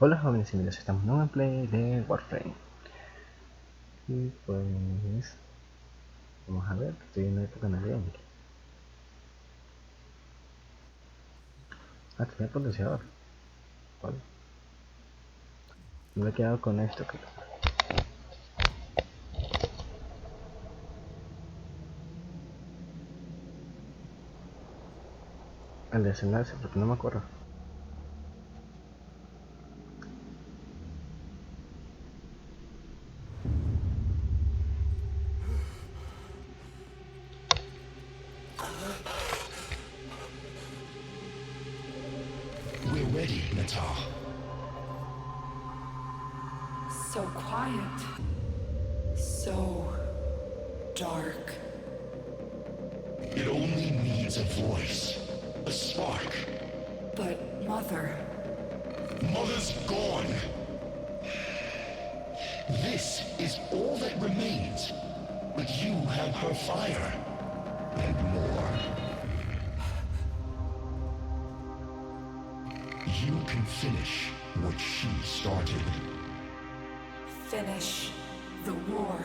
Hola jóvenes y amigos, estamos en un gameplay de Warframe. Y pues... vamos a ver, que estoy en una época navideña. Ah, tenía potenciador. Vale. Me he quedado con esto, creo. El desenlace, porque no me acuerdo. We're ready, Nata. So quiet. So dark. It only needs a voice, a spark. But Mother... Mother's gone. This is all that remains. But you have her fire. And more. You can finish what she started. Finish the war.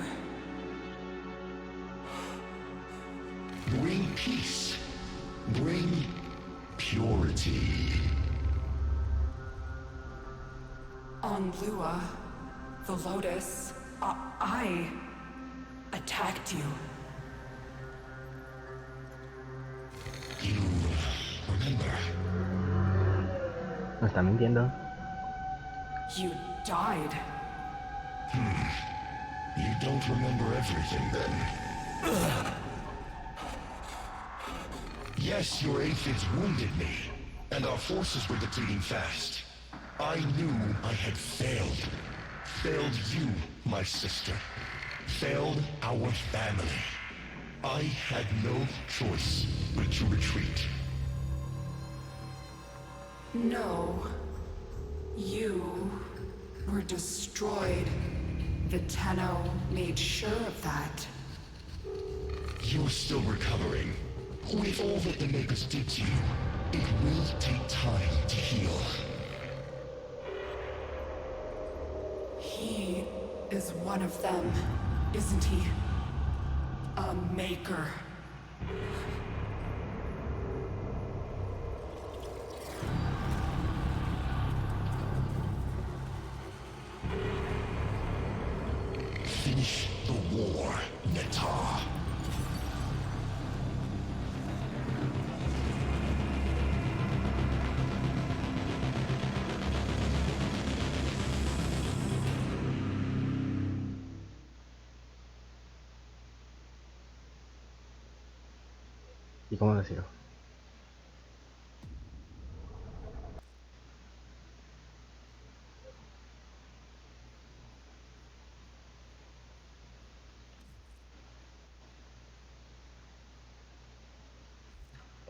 Bring peace. Bring purity. On Lua, the Lotus, I attacked you. You remember? Me está mintiendo. You died. You don't remember everything then. Yes, your aphids wounded me, and our forces were depleting fast. I knew I had failed. Failed you, my sister. Failed our family. I had no choice but to retreat. No. You were destroyed. The Tenno made sure of that. You're still recovering. With all that the Makers did to you, it will take time to heal. He is one of them, isn't he? A Maker. Finish the war, Neta. ¿Y cómo decirlo?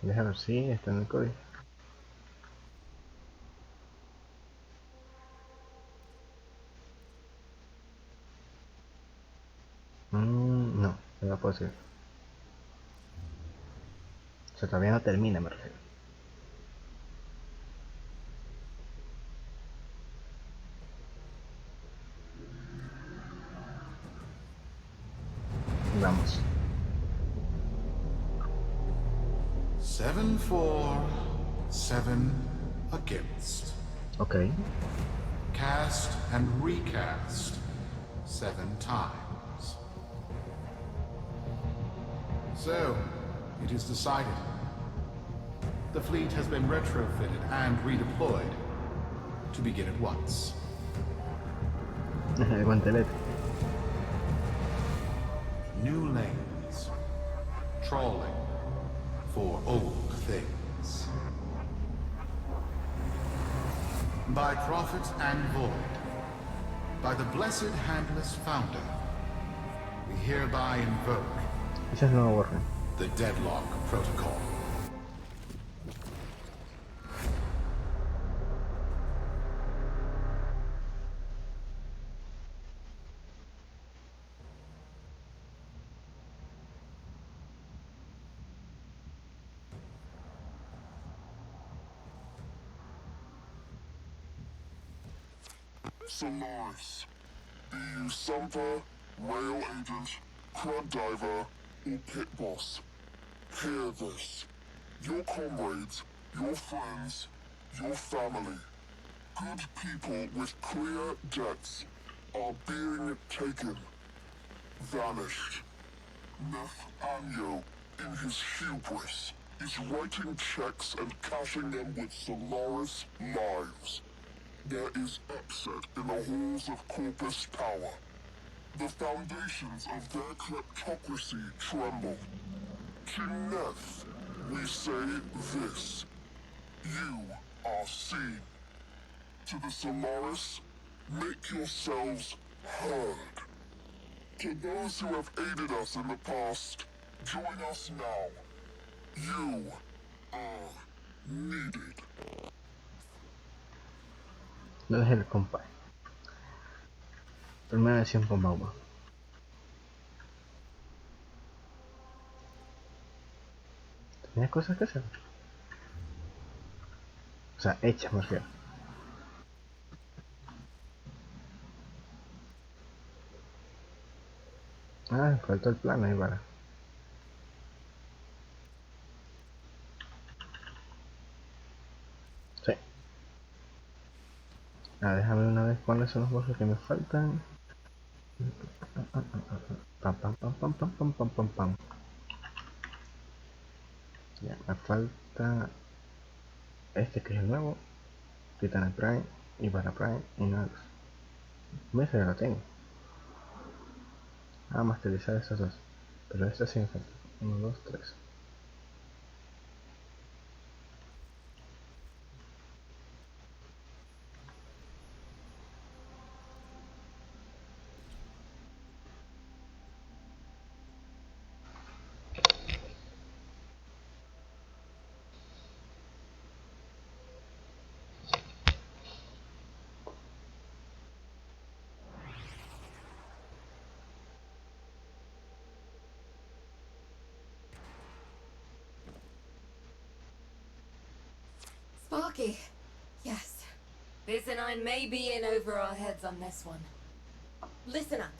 Déjame ver si está en el código. No, no lo puedo decir. O sea, todavía no termina, me refiero. Vamos. 7 for, 7 against. Ok. Cast and recast 7 times. So, it is decided. The fleet has been retrofitted and redeployed to begin at once. El guantelete. New lanes. Trawling for old things. By prophet and void, by the blessed handless founder, we hereby invoke Ese es el nuevo Warframe. the Deadlock Protocol. Solaris. Be you Sumper, Rail Agent, Crab Diver, or Pit Boss. Hear this. Your comrades, your friends, your family, good people with clear debts are being taken, vanished. Nathaniel, in his hubris, is writing checks and cashing them with Solaris lives. There is upset in the halls of Corpus power. The foundations of their kleptocracy tremble. To Neth, we say this. You are seen. To the Solaris, make yourselves heard. To those who have aided us in the past, join us now. You are needed. No es el compa. Primera versión con Bauba. Tenía cosas que hacer. O sea, hechas, me refiero. Ah, faltó el plano ahí para. Sí. Ah, déjame una vez cuáles son los bosses que me faltan. Pam pam pam pam pam pam pam pam pam. Ya, me falta este que es el nuevo. Titana Prime y para Prime y nada. Me ya lo tengo. Ah, masterizar esas dos. Pero esta sí me falta. 1, 2, 3. Sparky. Yes. Biz and I may be in over our heads on this one. Listen up.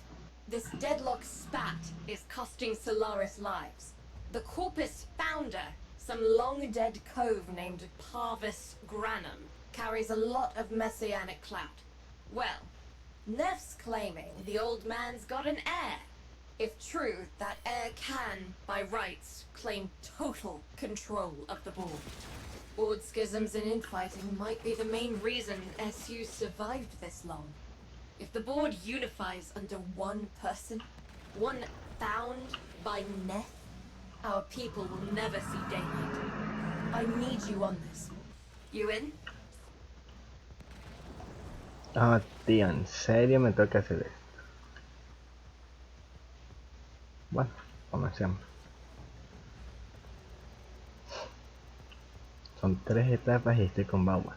This deadlock spat is costing Solaris lives. The Corpus founder, some long-dead cove named Parvis Granum, carries a lot of messianic clout. Well, Neff's claiming the old man's got an heir. If true, that heir can, by rights, claim total control of the board. Board schisms and infighting might be the main reason SU survived this long. If the board unifies under one person, one found by Neff, our people will never see daylight. I need you on this. You in? Ah, tío, en serio me toca hacer esto. Bueno, comencemos. Son 3 etapas y estoy con Bauba.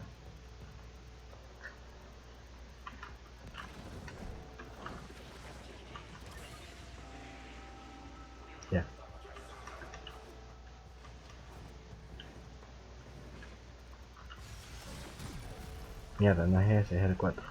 Ya. Mierda, no es ese, es el 4.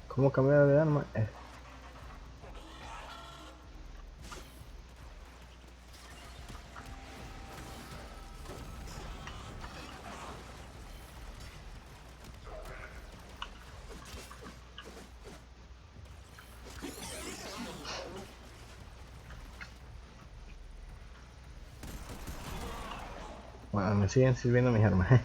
¿Cómo cambiar de arma? Bueno, me siguen sirviendo mis armas.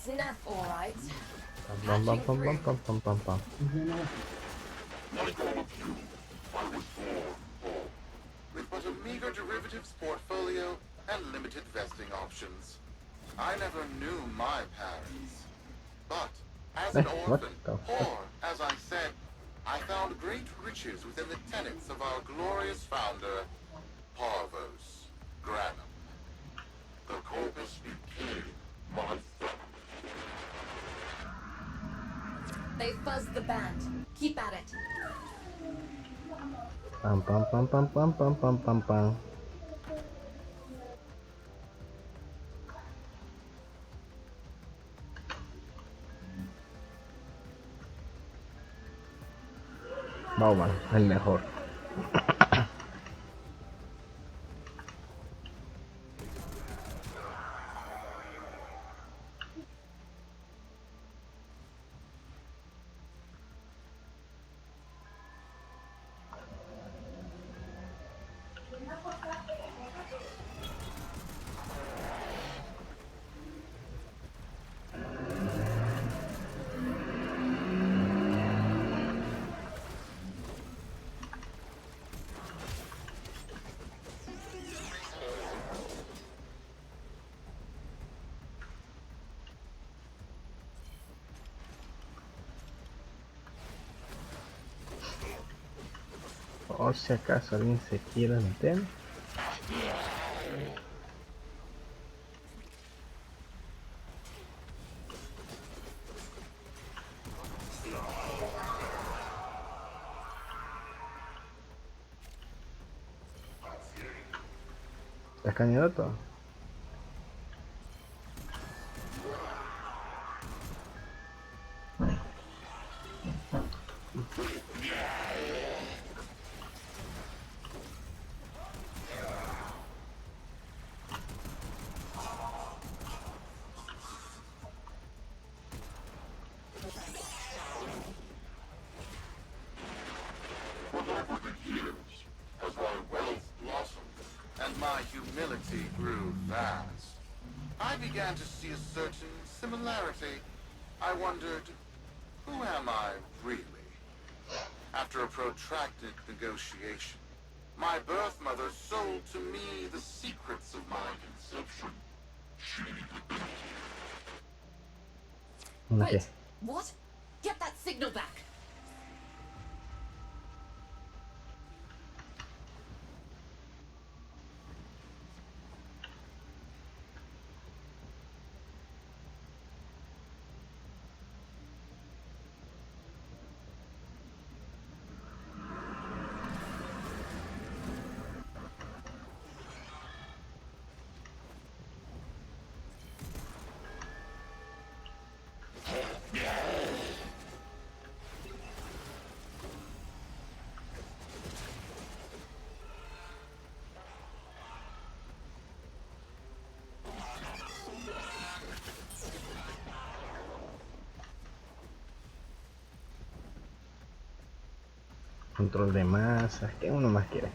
Snuff, all right. Pam pam pam pam pam pam pam pam. With but a meager derivatives portfolio and limited vesting options. I never knew my parents. But, as an What orphan, the fuck? poor, as I said, I found great riches within the tenets of our glorious founder, Parvos Granum. The corpus became my son. They fuzzed the band. Keep at it. Pam pam pam pam pam pam pam pam pam. Bauman, el mejor. Por si acaso alguien se quiere meter. ¿Estás candidato? As my wealth blossomed and my humility grew vast, I began to see a certain similarity. I wondered, who am I really? After a protracted negotiation, my birth mother sold to me the secrets of my conception. Okay. Wait, what? Get that signal back. Control de masas, ¿qué uno más quiere?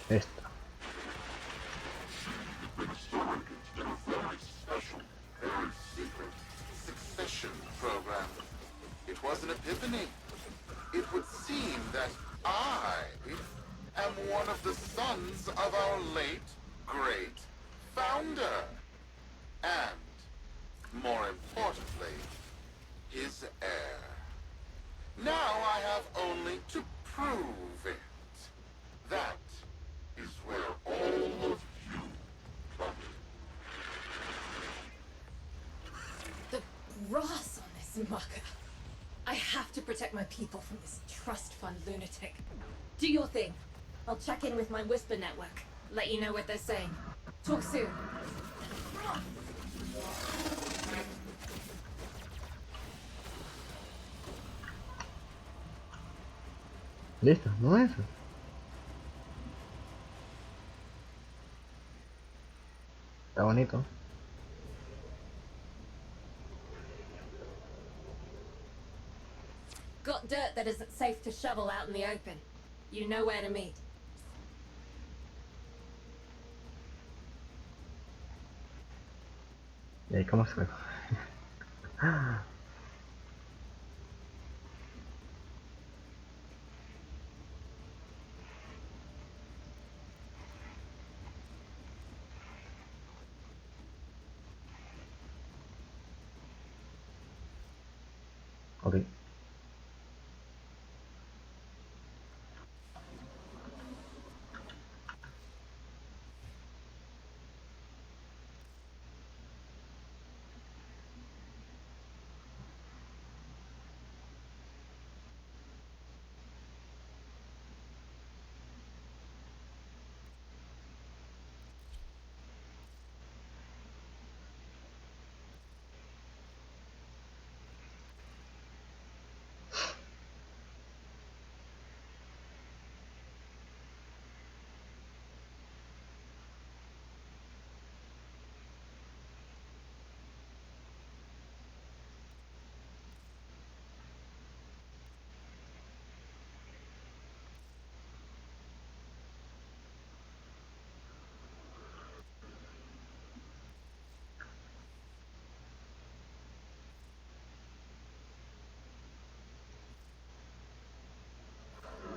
Esta. Very secret succession program. It was an epiphany. It would seem that I am one of the sons of our late, great founder. And, more importantly, his heir. Now I have only to prove it. That is where all of you Fuck. I have to protect my people from this trust fund lunatic. Do your thing. I'll check in with my Whisper network. Let you know what they're saying. Talk soon. Listo, no eso. Está bonito. Got dirt that isn't safe to shovel out in the open. You know where to meet. ¿Y ahí cómo se ve? Ok.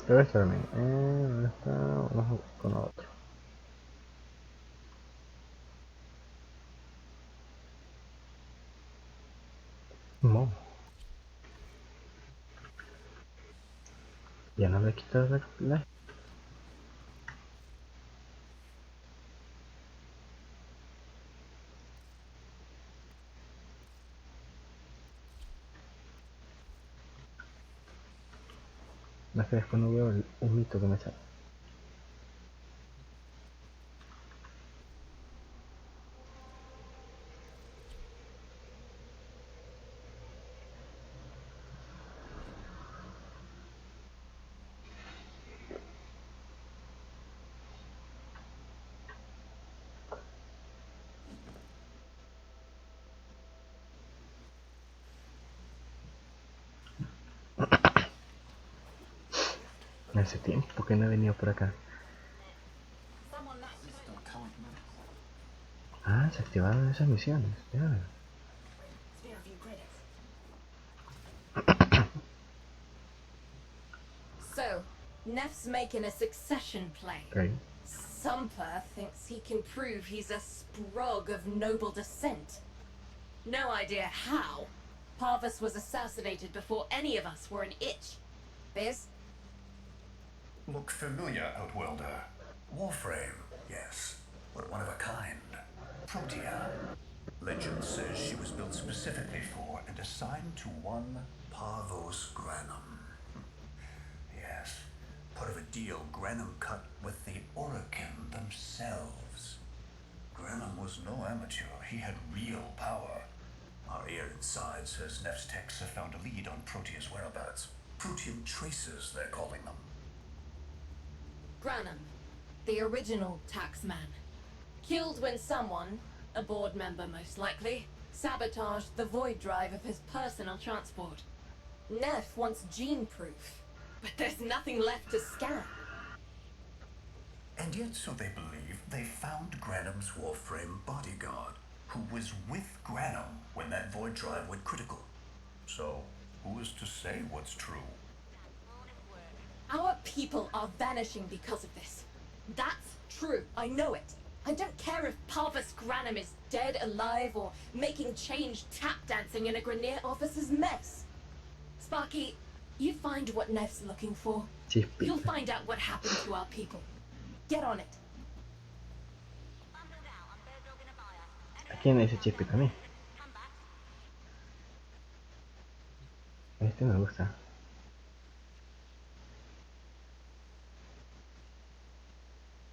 Debe estar bien. ¿Dónde está? Vamos con otro. No. Ya no le quitas la... No es que después no veo el humito que me sale. Hace tiempo que no he venido por acá. Ah, se activaron esas misiones. Ya. So, Neff's making a succession play. Ok. Sumper thinks he can prove he's a sprog of noble descent. No idea how. Parvus was assassinated before any of us were an itch. Biz? Look familiar, Outworlder. Warframe, yes, but one of a kind. Protea. Legend says she was built specifically for and assigned to one Parvos Granum. Yes, part of a deal Granum cut with the Orokin themselves. Granum was no amateur. He had real power. Our ear inside says Neff's techs have found a lead on Protea's whereabouts. Protean traces, they're calling them. Granum, the original taxman. Killed when someone, a board member most likely, sabotaged the void drive of his personal transport. Neff wants gene proof, but there's nothing left to scan. And yet, so they believe, they found Granum's Warframe bodyguard, who was with Granum when that void drive went critical. So, who is to say what's true? Our people are vanishing because of this. That's true, I know it. I don't care if Parvus Granum is dead, alive, or making change tap dancing in a Grenier officer's mess. Sparky, you find what Neff's looking for. Chispita. You'll find out what happened to our people. Get on it. ¿A quién le dice chispita? A mí. Este me gusta.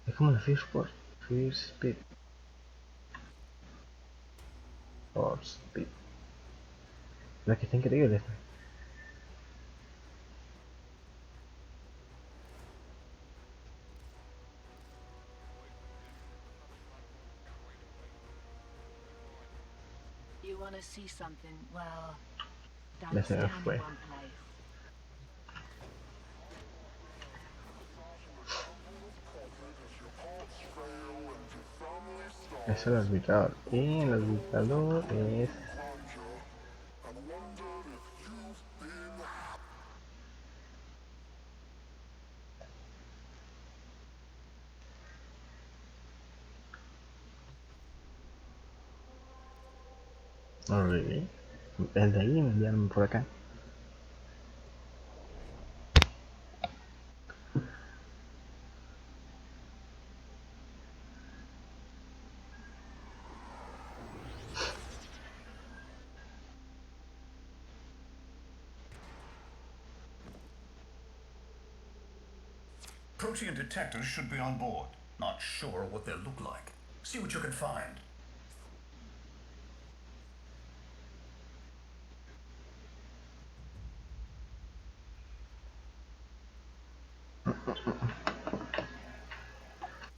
Es como la First Speed. Force Speed. La que está increíble esta. You want to see something? Well, Ya don't se me stand in fue. one place. Es el arbitrador. Y el arbitrador es... Alright. Desde ahí me enviaron por acá. Protean detectors should be on board. Not sure what they'll look like. See what you can find.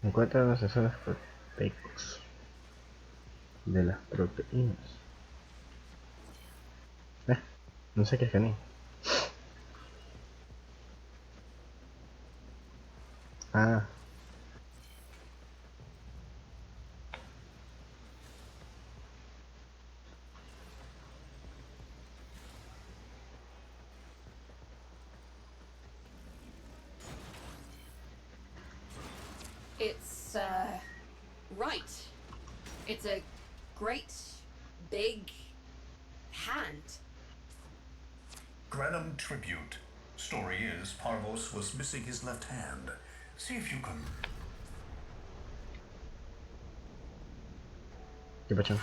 Encuentra los asesores proteicos de las proteínas. No sé qué escaneé. Ah, It's, right. It's a great, big hand. Granum tribute. Story is, Parvos was missing his left hand. See if you can... ¿qué pasó?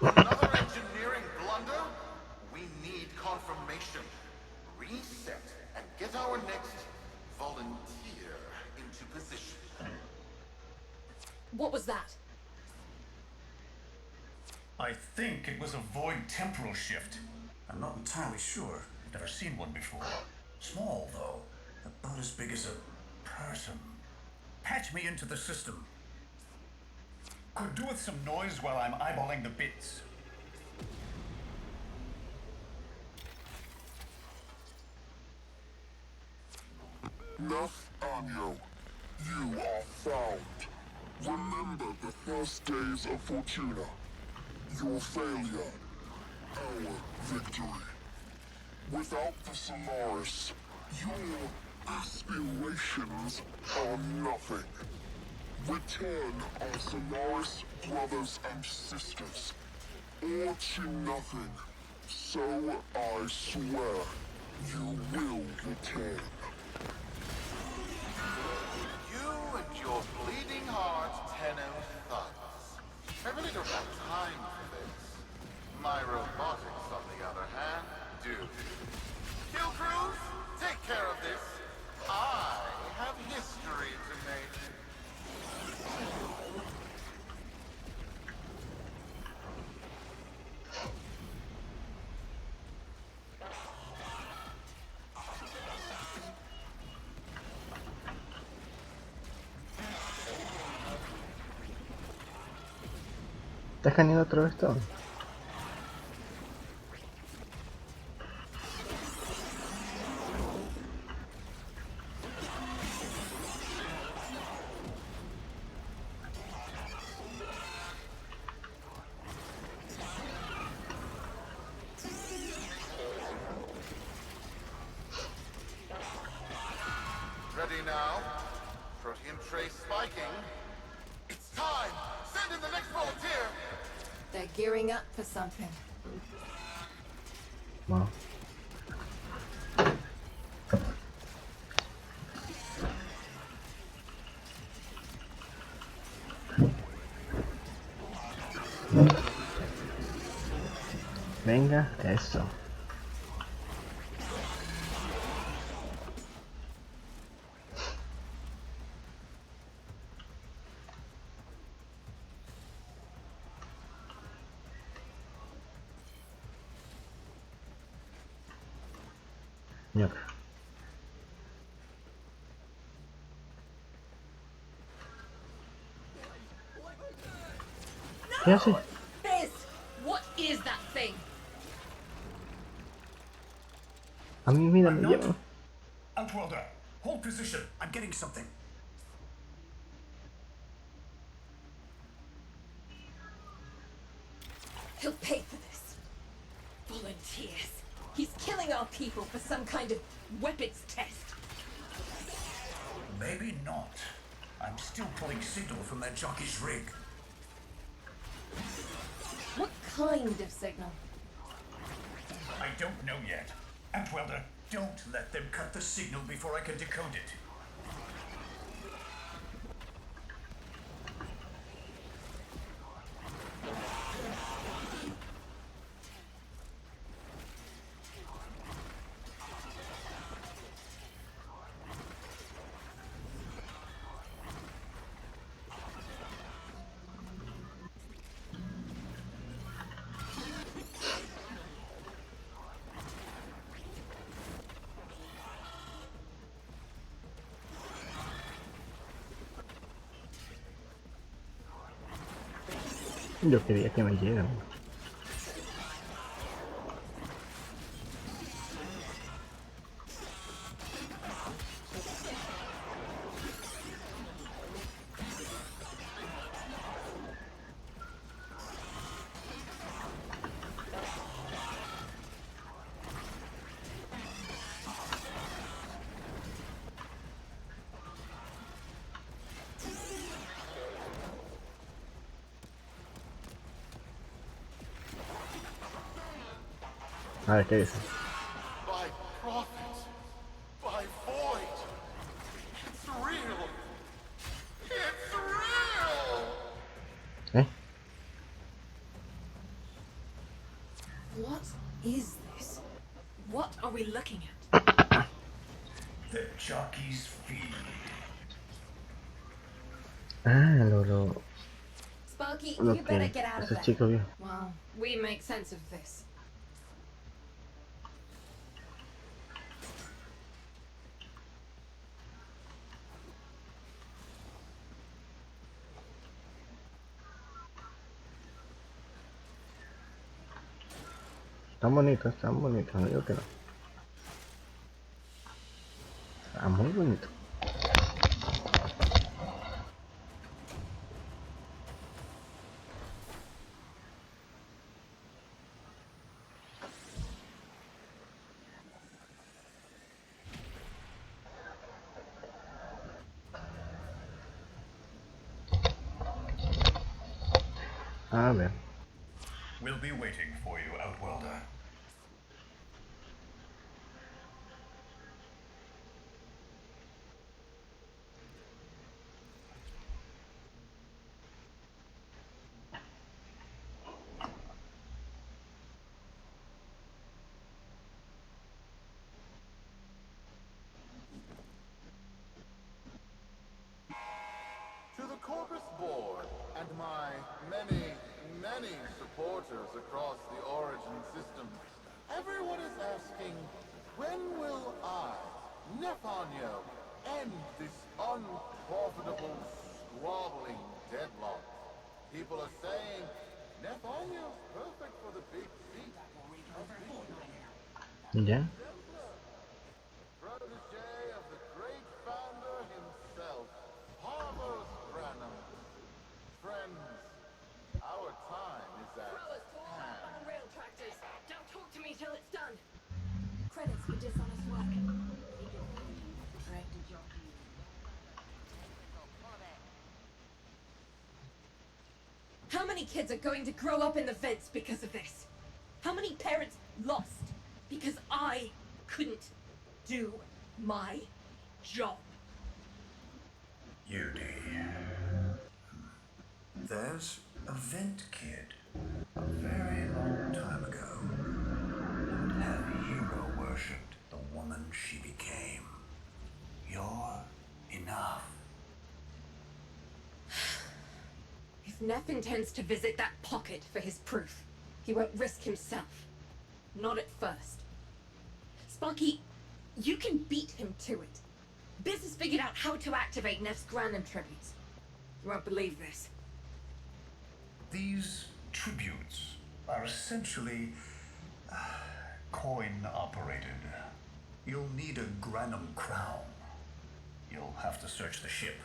Another engineering blunder? We need confirmation. Reset and get our next volunteer into position. What was that? I think it was a void temporal shift. I'm not entirely sure. I've never seen one before. Small, though. About as big as a person. Patch me into the system. Could do with some noise while I'm eyeballing the bits. Nathaniel, you are found. Remember the first days of Fortuna. Your failure, our victory. Without the Solaris, your aspirations are nothing. Return our Solaris brothers and sisters, or to nothing. So I swear, you will return. You and your bleeding heart, Tenno thugs. I really don't have time for this. My robotics, on the other hand, do. Kill crews, take care of this. I have history to make. ¿Estás escaneando otra vez todo? Ready now? Protean trace spiking. It's time! Send in the next volunteer! They're gearing up for something. Wow. Venga, eso. Mierda. ¿Qué hace? Fizz! What is that thing? A mí, mira, I'm me not. llevan. Outworlder, hold position. I'm getting something. He'll pay for this. Volunteers. He's killing our people for some kind of weapons test. Maybe not. I'm still pulling signal from that jockey's rig. What kind of signal? I don't know yet. Outworlder, don't let them cut the signal before I can decode it. Yo quería que me llegan. A ver, ¿qué dice? By prophet, by void. It's real. It's real. ¿Eh? What is this? What are we looking at? The jockey's feed. Ah, Sparky, lo you better que get out of ese there. chico vio. Well, we make sense of this. Están bonitos, no digo que no. Está muy bonito. A ver. We'll be waiting for you, Outworlder. To the Corpus Board and my many, many supporters across the Origin system, everyone is asking, when will I, Nefanyo, end this unprofitable, squabbling deadlock? People are saying, Nefanyo's perfect for the big feat. ¿Ya? Protege of the great founder himself, Harvard's Branham. Friends, our time is at hand. On rail tractors. Don't talk to me till it's done. Credits for dishonest work. Corrected jockey. How many kids are going to grow up in the vents because of this? How many parents lost because I couldn't do my job? Yudi. There's a vent kid. A very long time ago. Would have hero worshipped the woman she became. You're enough. If Neff intends to visit that pocket for his proof, he won't risk himself. Not at first. Sparky, You can beat him to it. Biz has figured out how to activate Neff's Granum tributes. You won't believe this. These tributes are essentially coin-operated. You'll need a Granum crown. You'll have to search the ship.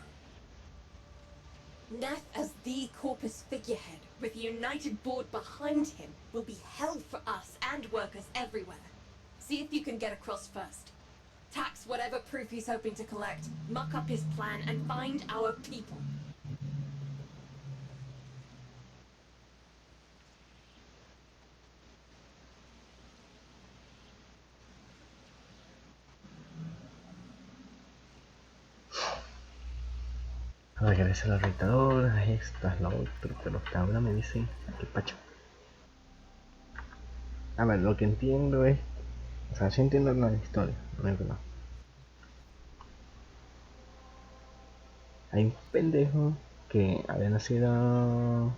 Neff as the Corpus figurehead, with a united board behind him, will be hell for us and workers everywhere. See if you can get across first. Tax whatever proof he's hoping to collect, muck up his plan, and find our people. Regresa al dictador, esto es lo otro, pero que ahora me dicen que pacho. A ver, lo que entiendo es, o sea, sí entiendo la historia, no es verdad. Hay un pendejo que había nacido,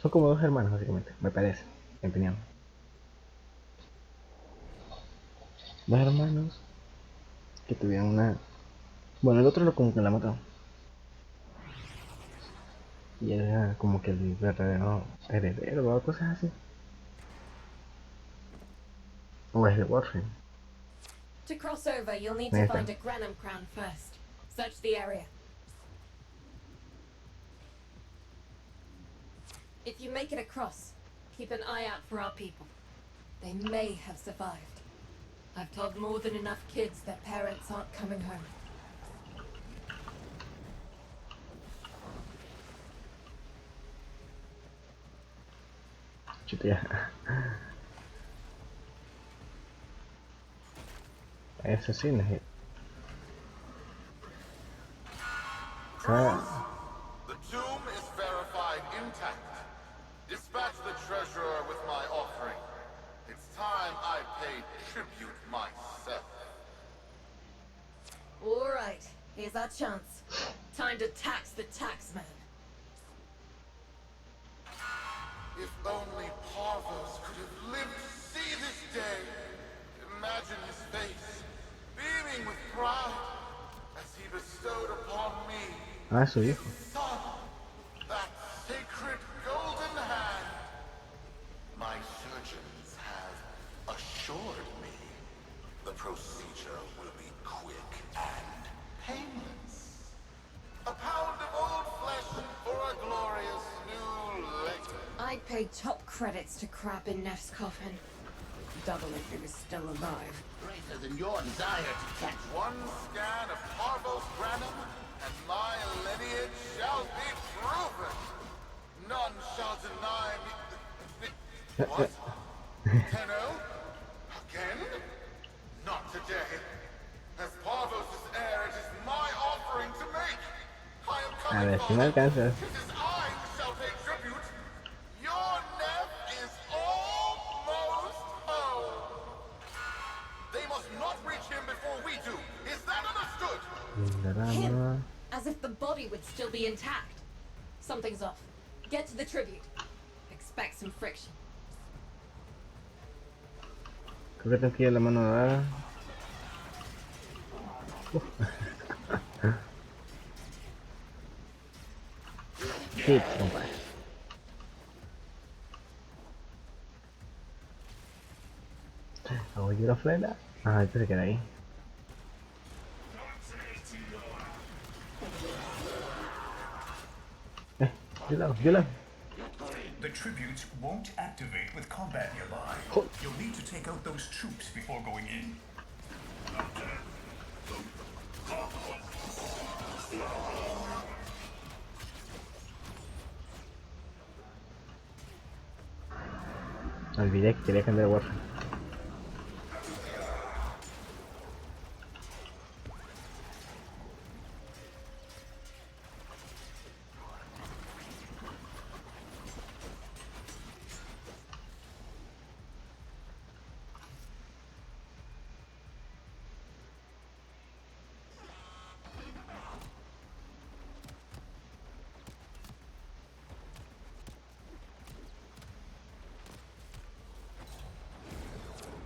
son como dos hermanos básicamente, me parece, mi opinión. Dos hermanos que tuvieron una, bueno, el otro lo como que la mató. Y era como que el verdadero heredero o cosas así. O es de Warframe. To cross over, you'll need to Ahí está. find a Granum crown first. Search the area. If you make it across, keep an eye out for our people. They may have survived. I've told more than enough kids their parents aren't coming home. Chutea. Eso sí, no es. Ah, The tomb is verified intact. Dispatch the treasurer with my offering. It's time I paid tribute myself. All right, here's our chance. Time to tax the taxman. If only Parvos could have lived to see this day. Imagine his face, beaming with pride, as he bestowed upon me su his hijo. son, that sacred golden hand. My surgeons have assured me the procedure will be quick and painless. A pound of old flesh for a glorious new leg. I'd pay top credits to crap in Neff's coffin. Double if he was still alive. Greater than your desire to catch One scan of Parvos Granum, and my lineage shall be proven. None shall deny me. What? Tenno? Again? Not today. As Parvos' heir, it is my offering to make. I am A coming, ver si me Father. alcanzas. It is I who shall pay tribute. Your Neff is almost home. They must not reach him before we do. Is that understood? Him? As if the body would still be intact. Something's off. Get to the tribute. Expect some friction. Creo que tengo que ir a la mano dada. Hit, compadre. ¿Hago yo la flera? Ah, este se queda ahí. Yula. The tributes won't activate with combat nearby. You'll need to take out those troops before going in. Olvidé que quería cambiar Warframe.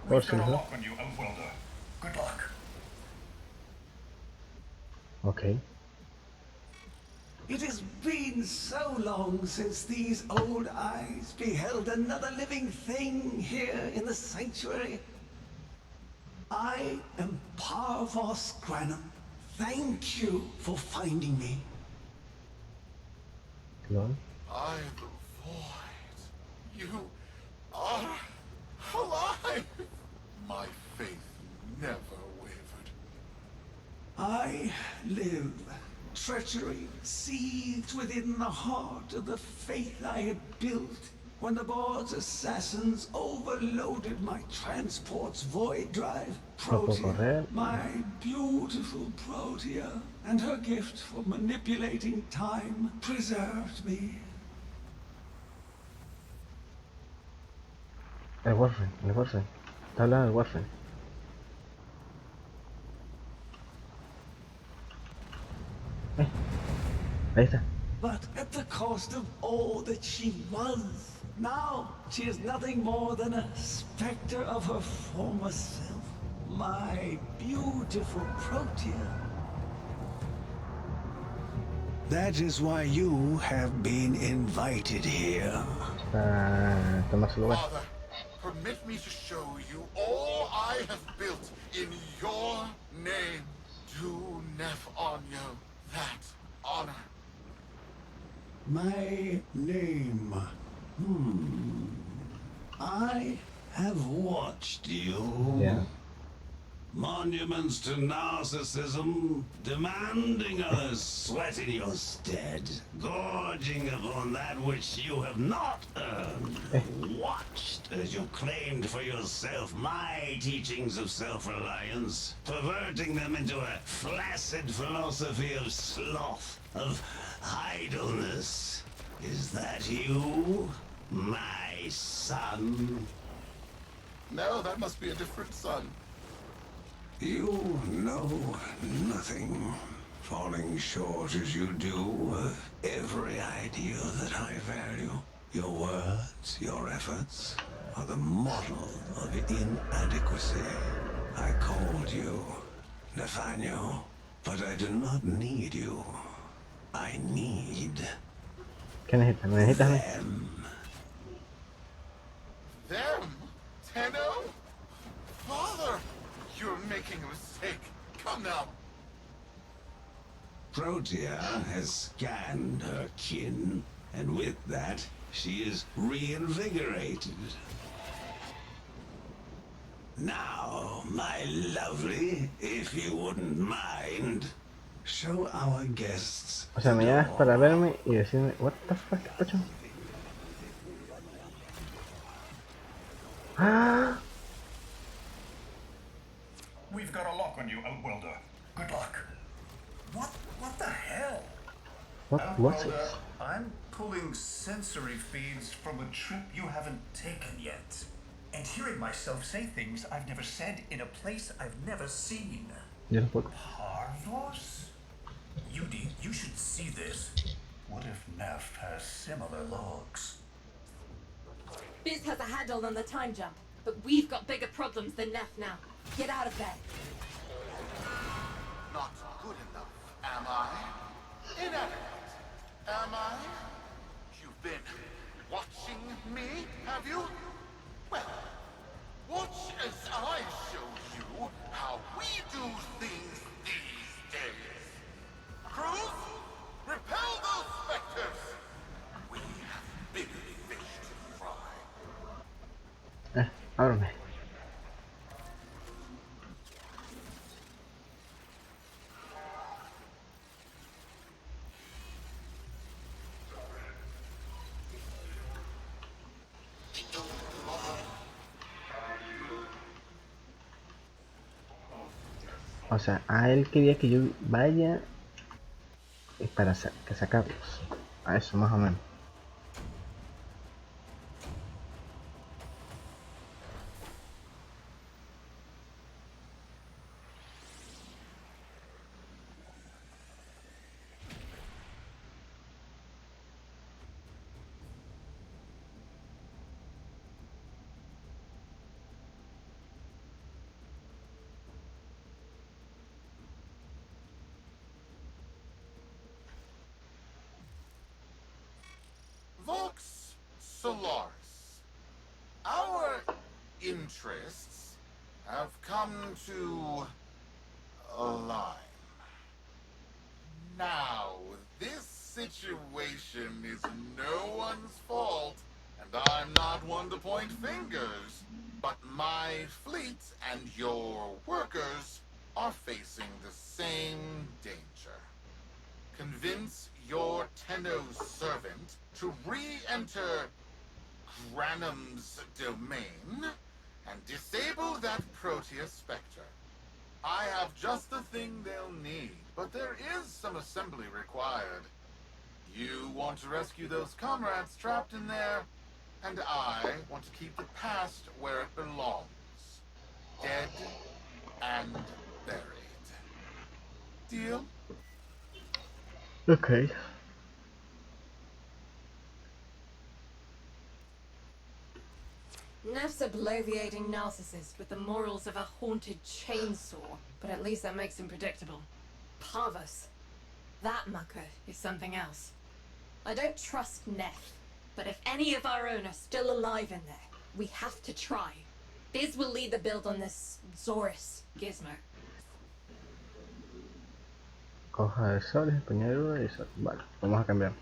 We've got a lock on you, Outworlder. Good luck. It has been so long since these old eyes beheld another living thing here in the sanctuary. I am Parvos Granum. Thank you for finding me. Lol. I the void. You are alive. My faith never wavered. I live. Treachery seethed within the heart of the faith I had built when the board's assassins overloaded my transport's void drive. No puedo Protea, correr. my beautiful Protea, and her gift for manipulating time preserved me. El Warframe, el Warframe. Está hablando del Warframe. Ahí está. But at the cost of all that she was. Now, she is nothing more than a specter of her former self. My beautiful Protea. That is why you have been invited here. Está tomar su lugar. Father, permit me to show you all I have built in your name. Do Nef Onyo that honor. My name. I have watched you. Yeah. Monuments to narcissism, demanding others sweat in your stead, gorging upon that which you have not earned. Watched as you claimed for yourself my teachings of self-reliance, perverting them into a flaccid philosophy of sloth, of idleness. Is that you, my son? No, that must be a different son. You know nothing, falling short as you do of every ideal that I value. Your words, your efforts, are the model of inadequacy. I called you Nathaniel, but I do not need you. I need ¿Qué necesitas? ¿Me necesitas a mí? them. Them? Tenno? Father, you're making a mistake. Come now. Protea has scanned her kin, and with that, she is reinvigorated. Now, my lovely, if you wouldn't mind, show our guests O sea, the me llamas door. para verme y decirme, what the fuck, ¿qué pasó? ¡Ah! We've got a lock on you, Outworlder. Good luck. What the hell? What's Outworlder, this? I'm pulling sensory feeds from a trip you haven't taken yet. And hearing myself say things I've never said in a place I've never seen. Yo no puedo. Parvos? Yudi, you should see this. What if Neff has similar logs? Biz has a handle on the time jump, but we've got bigger problems than Neff now. Get out of bed. Not good enough, am I? Inadequate, am I? You've been watching me, have you? Well, watch as I show you how we do things these days. Crews, repel those specters. We have bigger fish to fry. Ábrame. O sea, a él quería que yo vaya para que sacarlos. A eso, más o menos. Vox Solaris. Our interests have come to align. Now, this situation is no one's fault, and I'm not one to point fingers, but my fleet and your workers are facing the same danger. Convince your Tenno's servant to re-enter Granum's domain and disable that Proteus Spectre. I have just the thing they'll need, but there is some assembly required. You want to rescue those comrades trapped in there, and I want to keep the past where it belongs. Dead and buried. Deal? Ok. Neff's a bloviating narcissist with the morals of a haunted chainsaw, but at least that makes him predictable. Parvus. That mucker is something else. I don't trust Neff, but if any of our own are still alive in there, we have to try. Biz will lead the build on this Zorus gizmo. Hoja de sol, empuñadura y sol. Vale, vamos a cambiar.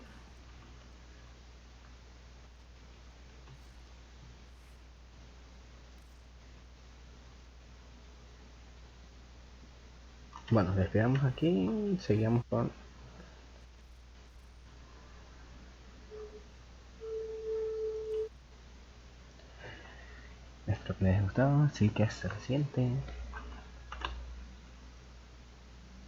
Bueno, despegamos aquí, seguimos con espero que les haya gustado, así que hasta la siguiente.